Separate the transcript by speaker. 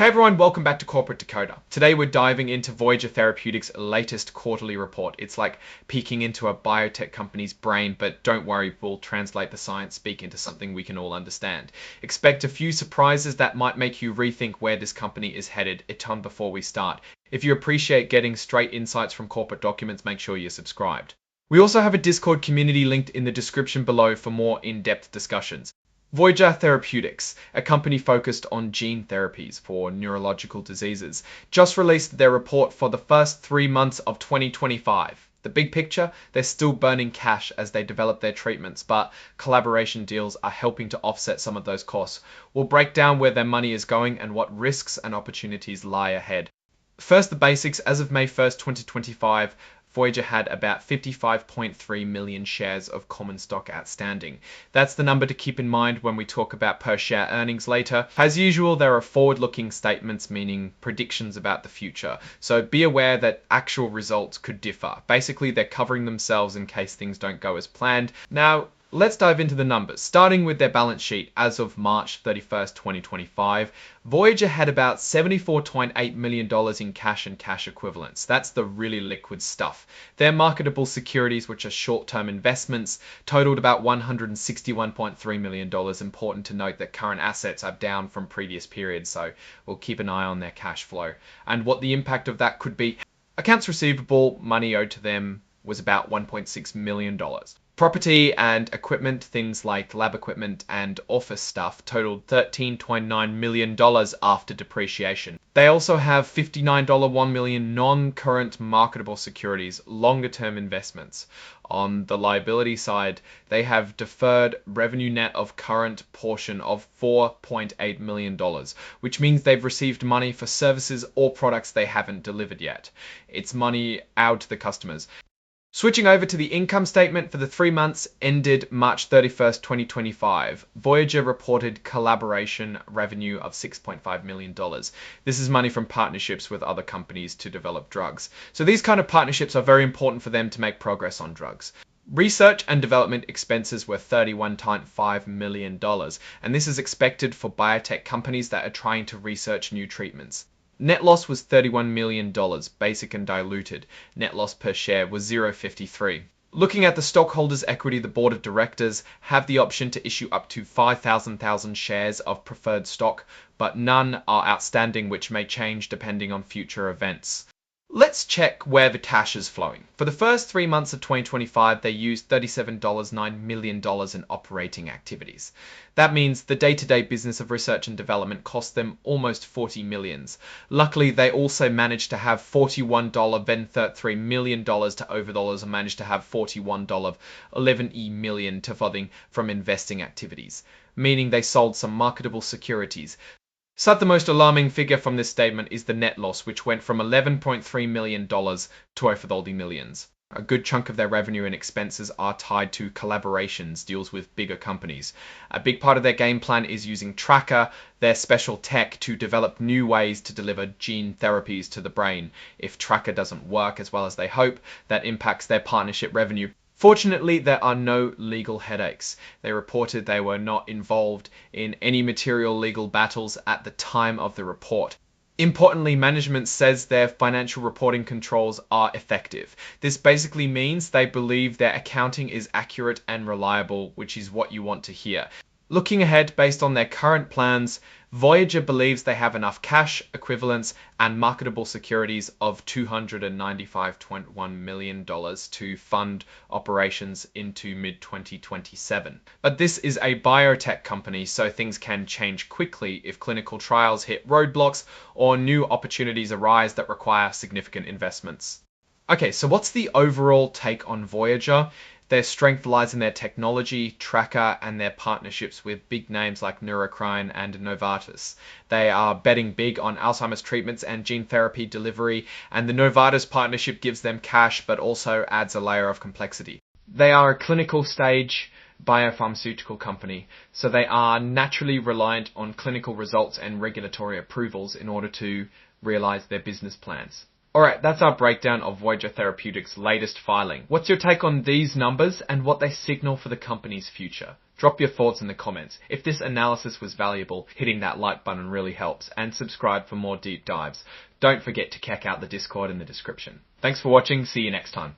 Speaker 1: Hey everyone, welcome back to Corporate Decoder. Today we're diving into Voyager Therapeutics' latest quarterly report. It's like peeking into a biotech company's brain, but don't worry, we'll translate the science speak into something we can all understand. Expect a few surprises that might make you rethink where this company is headed a ton before we start. If you appreciate getting straight insights from corporate documents, make sure you're subscribed. We also have a Discord community linked in the description below for more in-depth discussions. Voyager Therapeutics, a company focused on gene therapies for neurological diseases, just released their report for the first 3 months of 2025. The big picture, they're still burning cash as they develop their treatments, but collaboration deals are helping to offset some of those costs. We'll break down where their money is going and what risks and opportunities lie ahead. First, the basics. As of May 1st, 2025, Voyager had about 55.3 million shares of common stock outstanding. That's the number to keep in mind when we talk about per share earnings later. As usual, there are forward-looking statements, meaning predictions about the future. So be aware that actual results could differ. Basically, they're covering themselves in case things don't go as planned. Now, let's dive into the numbers. Starting with their balance sheet as of March 31st, 2025, Voyager had about $74.8 million in cash and cash equivalents. That's the really liquid stuff. Their marketable securities, which are short-term investments, totaled about $161.3 million. Important to note that current assets are down from previous periods, so we'll keep an eye on their cash flow. And what the impact of that could be. Accounts receivable, money owed to them, was about $1.6 million. Property and equipment, things like lab equipment and office stuff, totaled $13.9 million after depreciation. They also have $59.1 million non-current marketable securities, longer-term investments. On the liability side, they have deferred revenue net of current portion of $4.8 million, which means they've received money for services or products they haven't delivered yet. It's money out to the customers. Switching over to the income statement for the 3 months ended March 31st, 2025, Voyager reported collaboration revenue of $6.5 million. This is money from partnerships with other companies to develop drugs. So these kind of partnerships are very important for them to make progress on drugs. Research and development expenses were $31.5 million, and this is expected for biotech companies that are trying to research new treatments. Net loss was $31 million, basic and diluted. Net loss per share was $0.53. Looking at the stockholders' equity, the board of directors have the option to issue up to 5,000 shares of preferred stock, but none are outstanding, which may change depending on future events. Let's check where the cash is flowing. For the first 3 months of 2025, they used $37.9 million in operating activities. That means the day-to-day business of research and development cost them almost $40 million. Luckily, they also managed to have $41.33 million to over dollars and managed to have $41.11 million to funding from investing activities, meaning they sold some marketable securities. So the most alarming figure from this statement is the net loss, which went from $11.3 million to over $30 million. A good chunk of their revenue and expenses are tied to collaborations, deals with bigger companies. A big part of their game plan is using Tracker, their special tech, to develop new ways to deliver gene therapies to the brain. If Tracker doesn't work as well as they hope, that impacts their partnership revenue. Fortunately, there are no legal headaches. They reported they were not involved in any material legal battles at the time of the report. Importantly, management says their financial reporting controls are effective. This basically means they believe their accounting is accurate and reliable, which is what you want to hear. Looking ahead, based on their current plans, Voyager believes they have enough cash, equivalents, and marketable securities of $295.1 million to fund operations into mid-2027. But this is a biotech company, so things can change quickly if clinical trials hit roadblocks or new opportunities arise that require significant investments. Okay, so what's the overall take on Voyager? Their strength lies in their technology, Tracker, and their partnerships with big names like Neurocrine and Novartis. They are betting big on Alzheimer's treatments and gene therapy delivery, and the Novartis partnership gives them cash but also adds a layer of complexity. They are a clinical stage biopharmaceutical company, so they are naturally reliant on clinical results and regulatory approvals in order to realize their business plans. Alright, that's our breakdown of Voyager Therapeutics' latest filing. What's your take on these numbers and what they signal for the company's future? Drop your thoughts in the comments. If this analysis was valuable, hitting that like button really helps, and subscribe for more deep dives. Don't forget to check out the Discord in the description. Thanks for watching, see you next time.